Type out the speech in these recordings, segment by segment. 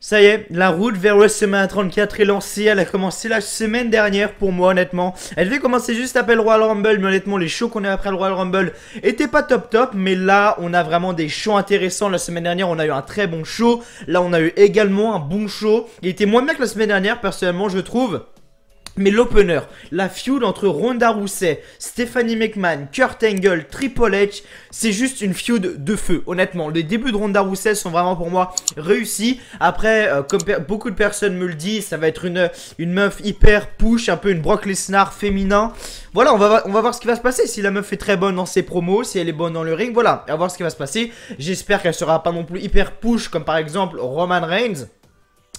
Ça y est, la route vers WrestleMania 34 est lancée. Elle a commencé la semaine dernière pour moi, honnêtement. Elle devait commencer juste après le Royal Rumble, mais honnêtement, les shows qu'on a après le Royal Rumble étaient pas top. Mais là, on a vraiment des shows intéressants. La semaine dernière, on a eu un très bon show. Là, on a eu également un bon show. Il était moins bien que la semaine dernière, personnellement, je trouve. Mais l'opener, la feud entre Ronda Rousey, Stephanie McMahon, Kurt Angle, Triple H, c'est juste une feud de feu, honnêtement. Les débuts de Ronda Rousey sont vraiment pour moi réussis. Après, comme beaucoup de personnes me le disent, ça va être une meuf hyper push, un peu une Brock Lesnar féminin. Voilà, on va voir ce qui va se passer. Si la meuf est très bonne dans ses promos, si elle est bonne dans le ring, voilà, on va voir ce qui va se passer. J'espère qu'elle sera pas non plus hyper push comme par exemple Roman Reigns.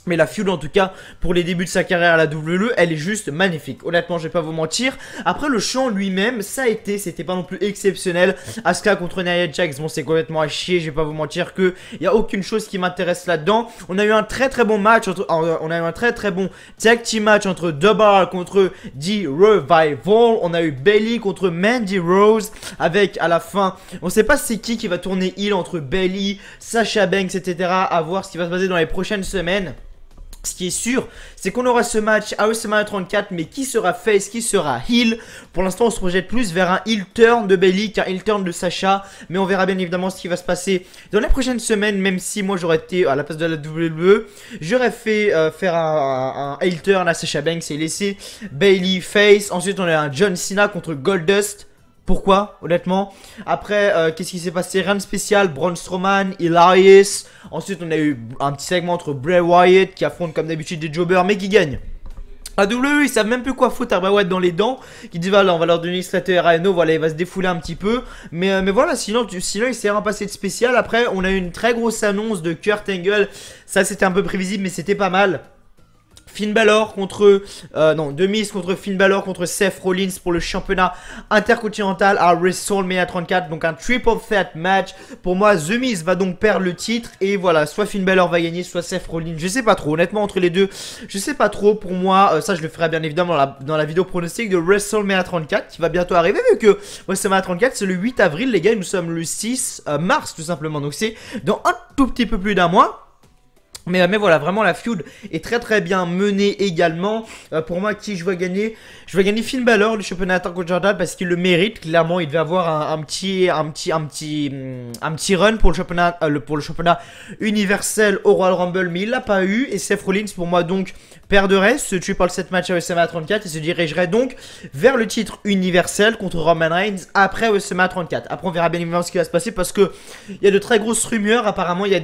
Mais la feud en tout cas pour les débuts de sa carrière à la WWE, elle est juste magnifique. Honnêtement, je vais pas vous mentir. Après le chant lui-même, c'était pas non plus exceptionnel. Asuka contre Nia Jax, bon c'est complètement à chier. Je vais pas vous mentir que il y a aucune chose qui m'intéresse là-dedans. On a eu un très bon match on a eu un très bon tag team match entre The Bar contre The Revival. On a eu Bayley contre Mandy Rose avec à la fin, on sait pas c'est qui va tourner heel entre Bayley, Sasha Banks, etc. À voir ce qui va se passer dans les prochaines semaines. Ce qui est sûr, c'est qu'on aura ce match à WrestleMania 34, mais qui sera face, qui sera heel. Pour l'instant, on se projette plus vers un heel turn de Bayley qu'un heel turn de Sasha. Mais on verra bien évidemment ce qui va se passer dans les prochaines semaines. Même si moi j'aurais été à la place de la WWE, j'aurais fait faire un heel turn à Sasha Banks et laisser Bayley face. Ensuite, on a un John Cena contre Goldust. Pourquoi, honnêtement? Après, qu'est-ce qui s'est passé? Rien de spécial. Braun Strowman, Elias. Ensuite, on a eu un petit segment entre Bray Wyatt qui affronte comme d'habitude des jobbers, mais qui gagne. À WWE, ils savent même plus quoi foutre à Bray Wyatt dans les dents. Qui dit voilà, on va leur donner une Rhino, voilà, il va se défouler un petit peu. Mais voilà, sinon il s'est rien passé de spécial. Après, on a eu une très grosse annonce de Kurt Angle. Ça, c'était un peu prévisible, mais c'était pas mal. Finn Balor contre The Miz contre Finn Balor contre Seth Rollins pour le championnat intercontinental à WrestleMania 34. Donc un triple threat match. Pour moi, The Miz va donc perdre le titre. Et voilà, soit Finn Balor va gagner, soit Seth Rollins. Je sais pas trop, honnêtement, entre les deux, je sais pas trop. Pour moi, ça je le ferai bien évidemment dans la vidéo pronostic de WrestleMania 34 qui va bientôt arriver. Vu que WrestleMania 34 c'est le 8 avril, les gars, nous sommes le 6 mars tout simplement. Donc c'est dans un tout petit peu plus d'un mois. Mais voilà, vraiment la feud est très bien menée également. Pour moi, qui je vois gagner? Je vois gagner Finn Balor, le championnat intercontinental, parce qu'il le mérite. Clairement, il devait avoir un petit run pour le championnat universel au Royal Rumble, mais il l'a pas eu. Et Seth Rollins, pour moi, donc, perdrait ce triple set match à WrestleMania 34 et se dirigerait donc vers le titre universel contre Roman Reigns après WrestleMania 34. Après, on verra bien évidemment ce qui va se passer parce que il y a de très grosses rumeurs. Apparemment, il y a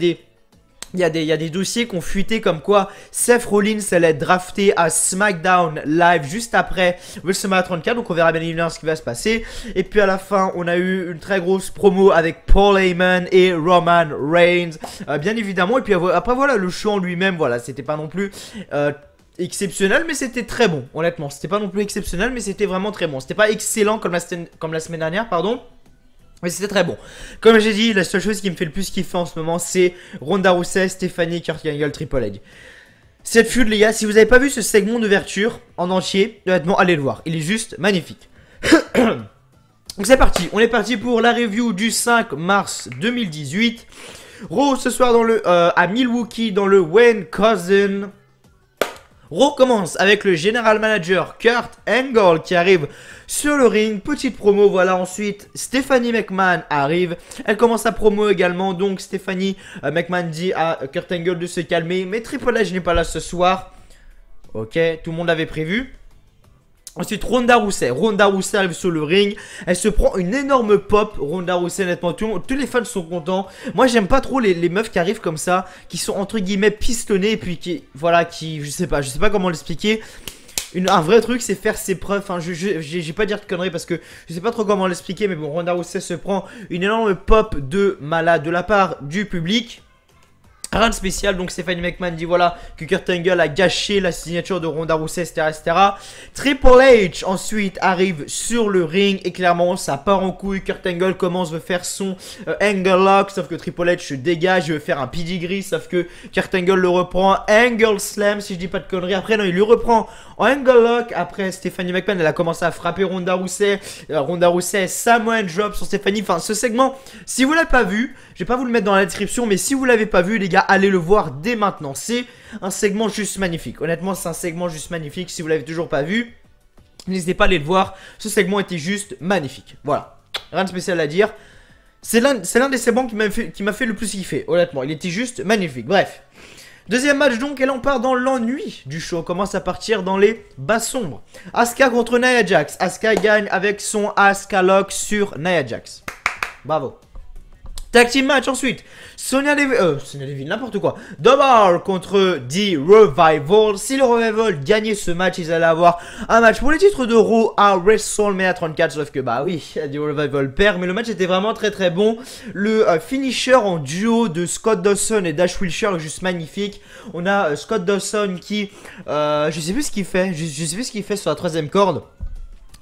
des dossiers qui ont fuité comme quoi Seth Rollins allait être drafté à SmackDown Live juste après WrestleMania 34. Donc on verra bien évidemment ce qui va se passer. Et puis à la fin, on a eu une très grosse promo avec Paul Heyman et Roman Reigns. Bien évidemment. Et puis après voilà, le show en lui-même, voilà, c'était pas non plus exceptionnel, mais c'était très bon. Honnêtement, c'était pas non plus exceptionnel, mais c'était vraiment très bon. C'était pas excellent comme la semaine dernière, pardon. Mais c'était très bon. Comme j'ai dit, la seule chose qui me fait le plus kiffer en ce moment, c'est Ronda Rousey, Stephanie, Kurt Angle, Triple H. Cette feud, les gars, si vous n'avez pas vu ce segment d'ouverture en entier, honnêtement, allez le voir. Il est juste magnifique. Donc c'est parti. On est parti pour la review du 5 mars 2018. Raw ce soir à Milwaukee dans le Wayne Cousin. Raw commence avec le General Manager Kurt Angle qui arrive sur le ring. Petite promo, voilà. Ensuite, Stephanie McMahon arrive. Elle commence sa promo également. Donc, Stephanie McMahon dit à Kurt Angle de se calmer. Mais Triple H n'est pas là ce soir. Ok, tout le monde l'avait prévu. Ensuite, Ronda Rousey arrive sur le ring. Elle se prend une énorme pop. Ronda Rousey, honnêtement, tous les fans sont contents. Moi, j'aime pas trop les meufs qui arrivent comme ça, qui sont entre guillemets pistonnées et puis je sais pas comment l'expliquer. Un vrai truc, c'est faire ses preuves. Enfin, j'ai pas dire de conneries parce que je sais pas trop comment l'expliquer. Mais bon, Ronda Rousey se prend une énorme pop de malade de la part du public. Rien de spécial, donc Stephanie McMahon dit voilà que Kurt Angle a gâché la signature de Ronda Rousey, etc. Triple H ensuite arrive sur le ring et clairement ça part en couille. Kurt Angle commence à faire son Angle Lock, sauf que Triple H se dégage, il veut faire un pedigree, sauf que Kurt Angle le reprend. Angle Slam, si je dis pas de conneries. Après non, il lui reprend en Angle Lock. Après Stephanie McMahon, elle a commencé à frapper Ronda Rousey. Ronda Rousey, Samoan Drop sur Stephanie. Enfin, ce segment, si vous l'avez pas vu, je vais pas vous le mettre dans la description, mais si vous l'avez pas vu, les gars, allez le voir dès maintenant. C'est un segment juste magnifique. Honnêtement, c'est un segment juste magnifique. Si vous l'avez toujours pas vu, n'hésitez pas à aller le voir. Ce segment était juste magnifique. Voilà, rien de spécial à dire. C'est l'un des segments qui m'a fait le plus kiffer. Honnêtement, il était juste magnifique. Bref. Deuxième match donc, et là on part dans l'ennui du show. On commence à partir dans les bas sombres. Asuka contre Nia Jax. Asuka gagne avec son Asuka Lock sur Nia Jax. Bravo. Tag team match ensuite. Sonya Deville, n'importe quoi. Dobar contre The Revival. Si le Revival gagnait ce match, ils allaient avoir un match pour les titres de Raw à WrestleMania 34. Sauf que bah oui, The Revival perd. Mais le match était vraiment très très bon. Le finisher en duo de Scott Dawson et Dash Wilshire est juste magnifique. On a Scott Dawson qui, je sais plus ce qu'il fait. Je sais plus ce qu'il fait sur la troisième corde.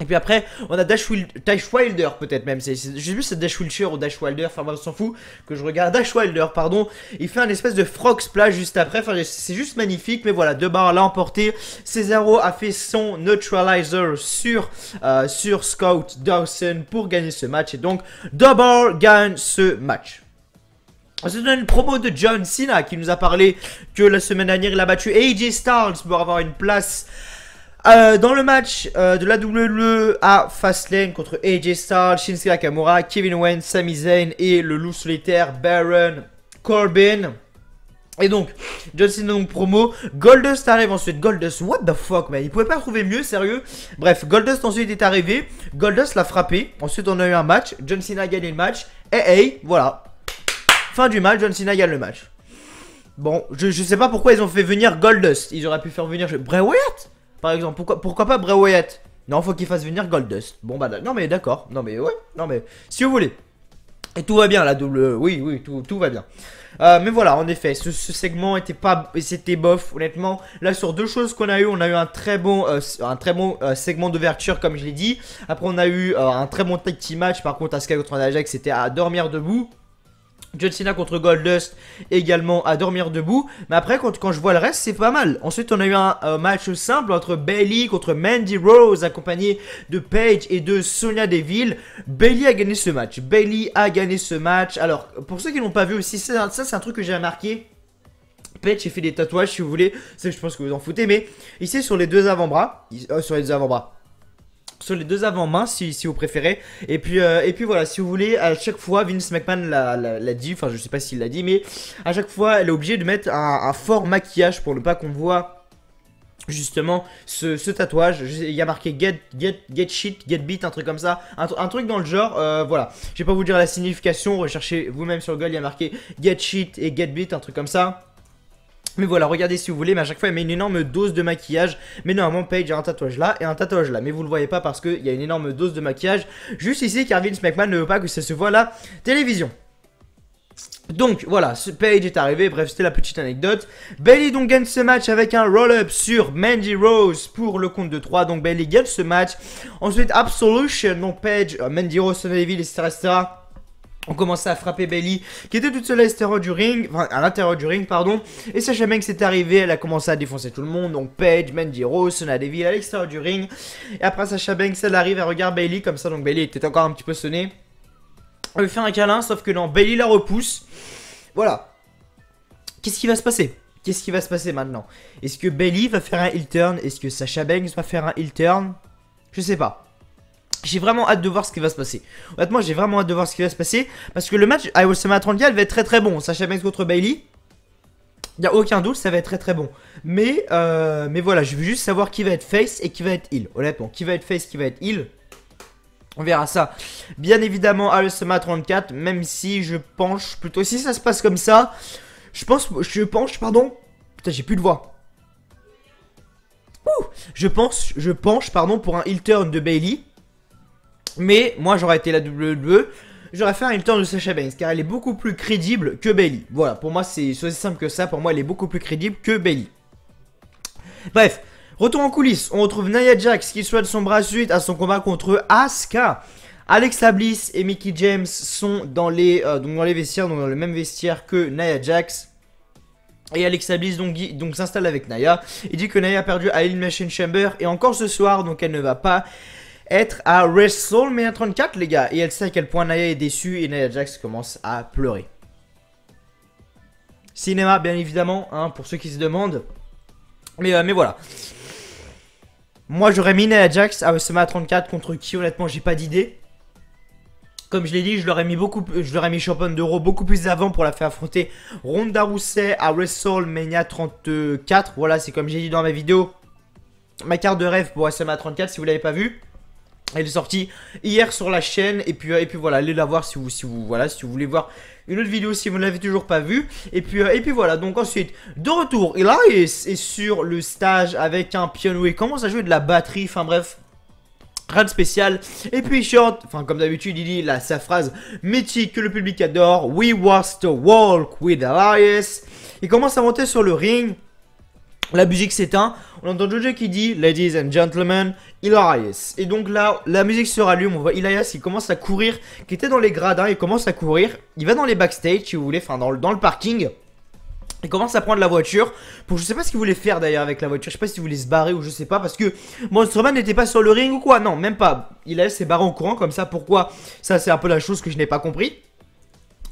Et puis après, on a Dash Wilder peut-être même. Je sais plus si c'est Dash Wilshire ou Dash Wilder. Enfin, moi, on s'en fout que je regarde. Dash Wilder, pardon. Il fait un espèce de frog splash juste après. Enfin, c'est juste magnifique. Mais voilà, Debar l'a emporté. Cesaro a fait son neutralizer sur Scott Dawson pour gagner ce match. Et donc, Debar gagne ce match. C'est une promo de John Cena qui nous a parlé que la semaine dernière, il a battu AJ Styles pour avoir une place dans le match de la WWE à Fastlane contre AJ Styles, Shinsuke Nakamura, Kevin Owens, Sami Zayn et le loup solitaire Baron Corbin. Et donc, John Cena donc promo, Goldust arrive ensuite, Goldust, what the fuck man, il pouvait pas trouver mieux, sérieux. Bref, Goldust ensuite est arrivé, Goldust l'a frappé, ensuite on a eu un match, John Cena a gagné le match, et hey, voilà. Fin du match, John Cena gagne le match. Bon, je sais pas pourquoi ils ont fait venir Goldust, ils auraient pu faire venir Bray Wyatt par exemple, pourquoi pas Bray Wyatt? Non, faut qu'il fasse venir Goldust. Bon bah non mais d'accord, non mais ouais, non mais si vous voulez. Et tout va bien la double, oui, tout va bien. Mais voilà, en effet, ce segment c'était bof, honnêtement. Là, sur deux choses qu'on a eu, on a eu un très bon segment d'ouverture, comme je l'ai dit. Après, on a eu un très bon tag team match. Par contre, Asuka contre Nia Jax, c'était à dormir debout. John Cena contre Goldust également à dormir debout. Mais après quand je vois le reste, c'est pas mal. Ensuite on a eu un match simple entre Bayley contre Mandy Rose, accompagné de Paige et de Sonya Deville. Bayley a gagné ce match. Alors pour ceux qui n'ont pas vu aussi, ça c'est un truc que j'ai remarqué. Paige, j'ai fait des tatouages si vous voulez. Ça je pense que vous en foutez. Mais ici sur les deux avant-bras, sur les deux avant-mains si vous préférez. Et puis voilà, si vous voulez, à chaque fois Vince McMahon l'a dit, enfin je sais pas s'il l'a dit, mais à chaque fois elle est obligée de mettre un fort maquillage pour ne pas qu'on voit justement ce tatouage. Il y a marqué get shit, get beat, un truc comme ça, un truc dans le genre. Voilà, je vais pas vous dire la signification, recherchez vous-même sur Google, il y a marqué get shit et get beat, un truc comme ça. Mais voilà, regardez si vous voulez, mais à chaque fois, elle met une énorme dose de maquillage. Mais normalement, Paige a un tatouage là et un tatouage là. Mais vous le voyez pas parce qu'il y a une énorme dose de maquillage juste ici, car Vince McMahon ne veut pas que ça se voit à la télévision. Donc voilà, Paige est arrivé, bref c'était la petite anecdote. Bayley donc gagne ce match avec un roll-up sur Mandy Rose pour le compte de 3. Donc Bayley gagne ce match. Ensuite Absolution, donc Paige, Mandy Rose, Sonya Deville, etc. On commençait à frapper Bayley qui était toute seule à l'extérieur du ring, enfin à l'intérieur du ring pardon. Et Sasha Banks est arrivée, elle a commencé à défoncer tout le monde. Donc Paige, Mandy Rose, Sonya Deville à l'extérieur du ring. Et après Sasha Banks elle arrive, elle regarde Bayley comme ça. Donc Bayley était encore un petit peu sonné. Elle lui fait un câlin, sauf que non, Bayley la repousse. Voilà. Qu'est-ce qui va se passer? Qu'est-ce qui va se passer maintenant? Est-ce que Bayley va faire un heel turn? Est-ce que Sasha Banks va faire un heel turn? Je sais pas. J'ai vraiment hâte de voir ce qui va se passer. Honnêtement, j'ai vraiment hâte de voir ce qui va se passer. Parce que le match à WrestleMania 34 va être très très bon. Sasha Banks contre Bayley, il n'y a aucun doute, ça va être très très bon. Mais voilà, je veux juste savoir qui va être face et qui va être heel. Honnêtement, qui va être face, qui va être heel. On verra ça, bien évidemment, à WrestleMania 34. Même si je penche plutôt, si ça se passe comme ça, je penche, pardon. Putain, j'ai plus de voix. Ouh, je penche, pardon, pour un heel turn de Bayley. Mais moi j'aurais été la WWE, j'aurais fait un heel turn de Sasha Banks car elle est beaucoup plus crédible que Bayley. Voilà, pour moi c'est aussi simple que ça, pour moi elle est beaucoup plus crédible que Bayley. Bref, retour en coulisses, on retrouve Nia Jax qui soigne son bras suite à son combat contre Asuka. Alexa Bliss et Mickie James sont dans les vestiaires, donc dans le même vestiaire que Nia Jax. Et Alexa Bliss donc s'installe avec Nia. Il dit que Nia a perdu à Elimination Chamber et encore ce soir, donc elle ne va pas être à WrestleMania 34 les gars. Et elle sait à quel point Nia est déçue et Nia Jax commence à pleurer. cinéma bien évidemment, hein, pour ceux qui se demandent. Mais voilà. Moi j'aurais mis Nia Jax à WrestleMania 34 contre qui honnêtement j'ai pas d'idée. Comme je l'ai dit, je l'aurais mis championne d'Euro beaucoup plus avant pour la faire affronter Ronda Rousey à WrestleMania 34. Voilà, c'est comme j'ai dit dans ma vidéo, ma carte de rêve pour WrestleMania 34 si vous l'avez pas vu. Elle est sortie hier sur la chaîne et puis voilà, allez la voir si vous voulez voir une autre vidéo si vous ne l'avez toujours pas vue. Et puis voilà, donc ensuite, de retour, Elias est sur le stage avec un piano et commence à jouer de la batterie, enfin bref. Rien de spécial. Et puis il chante, enfin comme d'habitude il dit sa phrase mythique que le public adore. We was to walk with Elias. Il commence à monter sur le ring. La musique s'éteint. On entend Jojo qui dit Ladies and gentlemen, Elias. Et donc là, la musique se rallume. On voit Elias, il commence à courir. Qui était dans les gradins, il commence à courir. Il va dans les backstage si vous voulez, enfin dans le parking. Il commence à prendre la voiture. Pour je sais pas ce qu'il voulait faire d'ailleurs avec la voiture. Je sais pas s'il voulait se barrer ou je sais pas. Parce que Monsterman n'était pas sur le ring ou quoi. Non, même pas. Elias s'est barré en courant comme ça. Pourquoi? Ça c'est un peu la chose que je n'ai pas compris.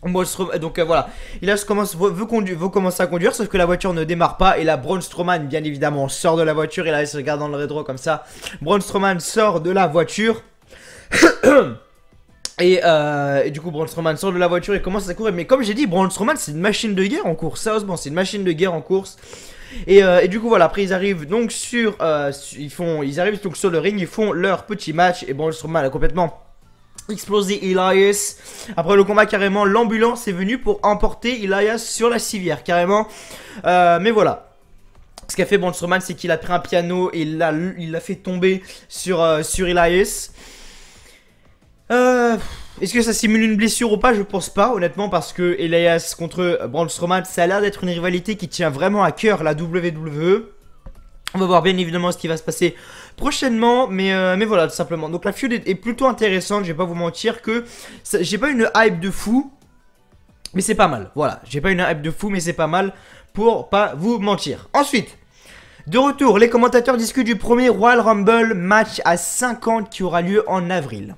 Donc voilà, Elias veut commencer à conduire, sauf que la voiture ne démarre pas. Et là, Braun Strowman, bien évidemment, sort de la voiture. Et là, il se regarde dans le rétro comme ça. Braun Strowman sort de la voiture. Et du coup, Braun Strowman sort de la voiture et commence à courir. Mais comme j'ai dit, Braun Strowman, c'est une machine de guerre en course. Sérieusement, c'est une machine de guerre en course. Et du coup, voilà, après, ils arrivent donc sur le ring. Ils font leur petit match. Et Braun Strowman a complètement explosé Elias. Après le combat, carrément, l'ambulance est venue pour emporter Elias sur la civière, carrément. Mais voilà. Ce qu'a fait Braun Strowman, c'est qu'il a pris un piano et il l'a fait tomber sur Elias. Est-ce que ça simule une blessure ou pas? Je pense pas, honnêtement, parce que Elias contre Braun Strowman, ça a l'air d'être une rivalité qui tient vraiment à cœur la WWE. On va voir bien évidemment ce qui va se passer prochainement, mais voilà, tout simplement. Donc la feud est plutôt intéressante, je vais pas vous mentir que j'ai pas une hype de fou, mais c'est pas mal. Voilà, j'ai pas une hype de fou, mais c'est pas mal pour pas vous mentir. Ensuite, de retour, les commentateurs discutent du premier Royal Rumble match à 50 qui aura lieu en avril.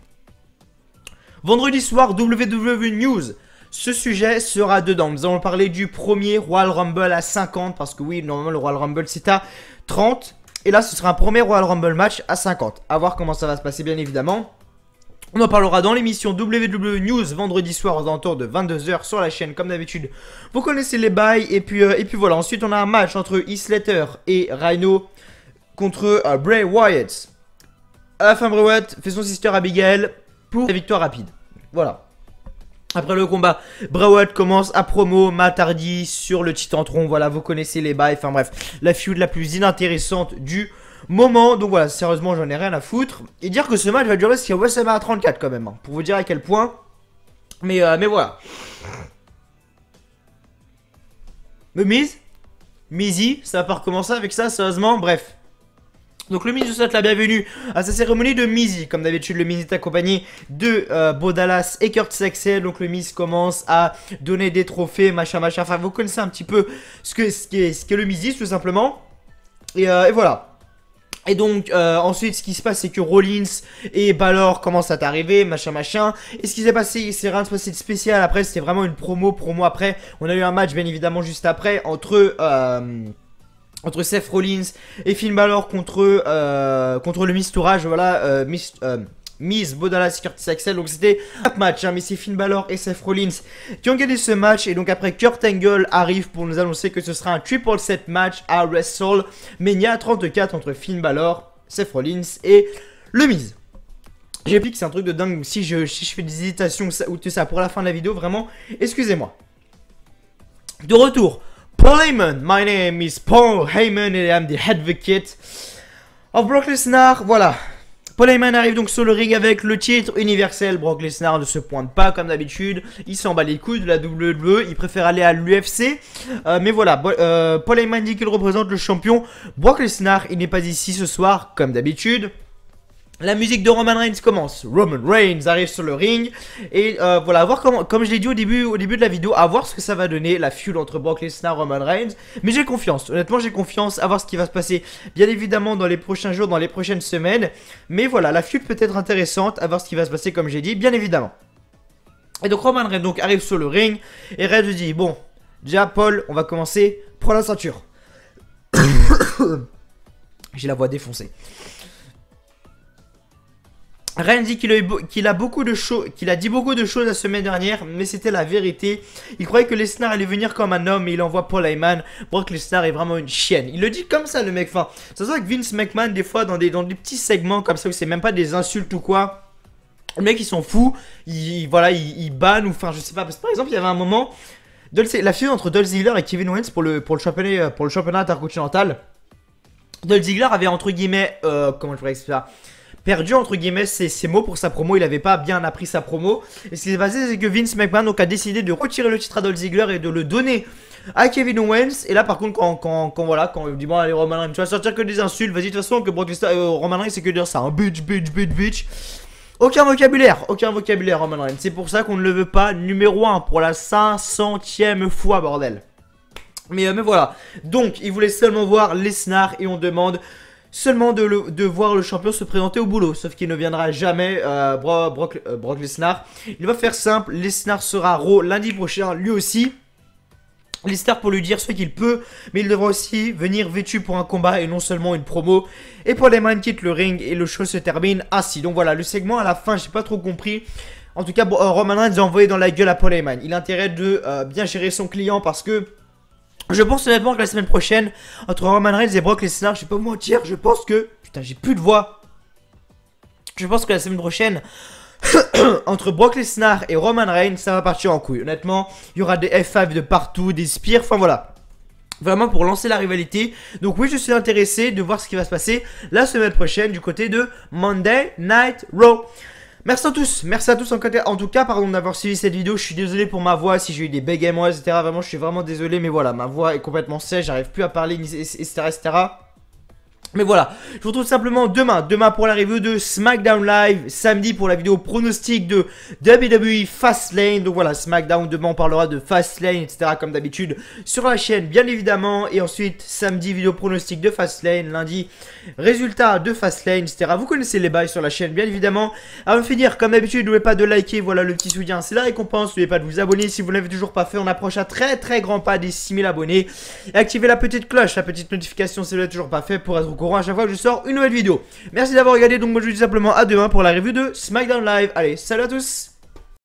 Vendredi soir, WWE News. Ce sujet sera dedans. Nous allons parler du premier Royal Rumble à 50. Parce que oui, normalement le Royal Rumble c'est à 30. Et là ce sera un premier Royal Rumble match à 50. À voir comment ça va se passer bien évidemment. On en parlera dans l'émission WWE News vendredi soir aux alentours de 22 h sur la chaîne comme d'habitude. Vous connaissez les bails. Et puis voilà. Ensuite on a un match entre Heath Slater et Rhino contre Bray Wyatt. À la fin, Bray Wyatt fait son sister Abigail pour la victoire rapide. Voilà. Après le combat, Bray Wyatt commence à promo Matt Hardy sur le Titantron. Voilà, vous connaissez les bails. Enfin bref, la feud la plus inintéressante du moment. Donc voilà, sérieusement, j'en ai rien à foutre. Et dire que ce match va durer jusqu'à WrestleMania 34 quand même. Hein, pour vous dire à quel point. Mais voilà. Mizy, ça va pas recommencer avec ça, sérieusement. Bref. Donc le Miz souhaite la bienvenue à sa cérémonie de Mizy. Comme d'habitude, le Miz est accompagné de Bo Dallas et Curtis Axel. Donc le Miz commence à donner des trophées, machin. Enfin, vous connaissez un petit peu ce qu'est le Mizy, tout simplement. Et voilà. Et donc ensuite, ce qui se passe, c'est que Rollins et Balor commencent à arriver, machin. Et ce qui s'est passé, c'est rien de spécial. Après, c'était vraiment une promo après. On a eu un match, bien évidemment, juste après, entre Seth Rollins et Finn Balor contre le Miz Tourage, voilà, Miz, Bo Dallas, Curtis Axel. Donc c'était un match, hein, mais c'est Finn Balor et Seth Rollins qui ont gagné ce match. Et donc après, Kurt Angle arrive pour nous annoncer que ce sera un triple set match à WrestleMania 34 entre Finn Balor, Seth Rollins et le Miz. J'ai appris que c'est un truc de dingue. Si je fais des hésitations ou tout ça pour la fin de la vidéo, vraiment, excusez-moi. De retour, Paul Heyman, my name is Paul Heyman and I'm the advocate of Brock Lesnar. Voilà, Paul Heyman arrive donc sur le ring avec le titre universel. Brock Lesnar ne se pointe pas comme d'habitude. Il s'en bat les couilles de la WWE. Il préfère aller à l'UFC. Mais voilà, Paul Heyman dit qu'il représente le champion. Brock Lesnar, il n'est pas ici ce soir comme d'habitude. La musique de Roman Reigns commence. Roman Reigns arrive sur le ring. Et voilà, à voir comment, comme je l'ai dit au début de la vidéo, à voir ce que ça va donner, la feud entre Brock Lesnar et Roman Reigns. Mais j'ai confiance, honnêtement j'ai confiance, à voir ce qui va se passer, bien évidemment dans les prochains jours, dans les prochaines semaines. Mais voilà, la feud peut être intéressante, à voir ce qui va se passer comme j'ai dit, bien évidemment. Et donc Roman Reigns donc arrive sur le ring. Et Reigns dit, bon, Déjà, Paul, on va commencer. Prends la ceinture. J'ai la voix défoncée. Ryan dit qu'il a dit beaucoup de choses la semaine dernière, mais c'était la vérité. Il croyait que Lesnar allait venir comme un homme, mais il envoie Paul Heyman. Brock Lesnar est vraiment une chienne. Il le dit comme ça, le mec. Enfin, c'est ça que Vince McMahon, des fois, dans des petits segments comme ça, où c'est même pas des insultes ou quoi, les mecs, ils sont fous. Ils bannent, ou enfin, je sais pas. Parce que par exemple, il y avait un moment, la feud entre Dolph Ziggler et Kevin Owens pour le championnat intercontinental. Dolph Ziggler avait, entre guillemets, comment je pourrais expliquer ça, perdu entre guillemets ses mots pour sa promo, il avait pas bien appris sa promo. Et ce qui s'est passé, c'est que Vince McMahon donc, a décidé de retirer le titre à Dolph Ziggler et de le donner à Kevin Owens. Et là par contre quand il dit bon allez Roman Reigns, tu vas sortir que des insultes, vas-y de toute façon que Roman Reigns c'est que dire ça, un bitch. Aucun vocabulaire Roman Reigns. C'est pour ça qu'on ne le veut pas numéro 1 pour la 500e fois bordel. Mais voilà, donc il voulait seulement voir Lesnar et on demande seulement de voir le champion se présenter au boulot. Sauf qu'il ne viendra jamais, Brock Lesnar. Il va faire simple, Lesnar sera Raw lundi prochain, lui aussi. Lesnar pour lui dire ce qu'il peut, mais il devra aussi venir vêtu pour un combat et non seulement une promo. Et Paul Heyman quitte le ring et le show se termine ainsi. Donc voilà, le segment à la fin, j'ai pas trop compris. En tout cas, Roman Reigns a envoyé dans la gueule à Paul Heyman. Il a intérêt de bien gérer son client parce que je pense honnêtement que la semaine prochaine, entre Roman Reigns et Brock Lesnar, je vais pas vous mentir, je pense que... Putain, j'ai plus de voix. Je pense que la semaine prochaine, entre Brock Lesnar et Roman Reigns, ça va partir en couille. Honnêtement, il y aura des F5 de partout, des spears, enfin voilà. Vraiment pour lancer la rivalité. Donc oui, je suis intéressé de voir ce qui va se passer la semaine prochaine du côté de Monday Night Raw. Merci à tous en tout cas, pardon d'avoir suivi cette vidéo, je suis désolé pour ma voix, si j'ai eu des bégaiements, etc. Vraiment, je suis vraiment désolé, mais voilà, ma voix est complètement sèche, j'arrive plus à parler, etc. Mais voilà, je vous retrouve simplement demain pour la review de SmackDown Live, samedi pour la vidéo pronostic de WWE Fastlane. Donc voilà, SmackDown, demain on parlera de Fastlane, etc. comme d'habitude sur la chaîne, bien évidemment. Et ensuite, samedi, vidéo pronostic de Fastlane, lundi, résultat de Fastlane, etc. Vous connaissez les bails sur la chaîne, bien évidemment. Avant de finir, comme d'habitude, n'oubliez pas de liker, voilà le petit soutien, c'est la récompense. N'oubliez pas de vous abonner si vous ne l'avez toujours pas fait, on approche à très grand pas des 6000 abonnés. Et activez la petite cloche, la petite notification si vous ne l'avez toujours pas fait pour être au courant à chaque fois que je sors une nouvelle vidéo. Merci d'avoir regardé, donc moi je vous dis simplement à demain pour la review de SmackDown Live. Allez, salut à tous.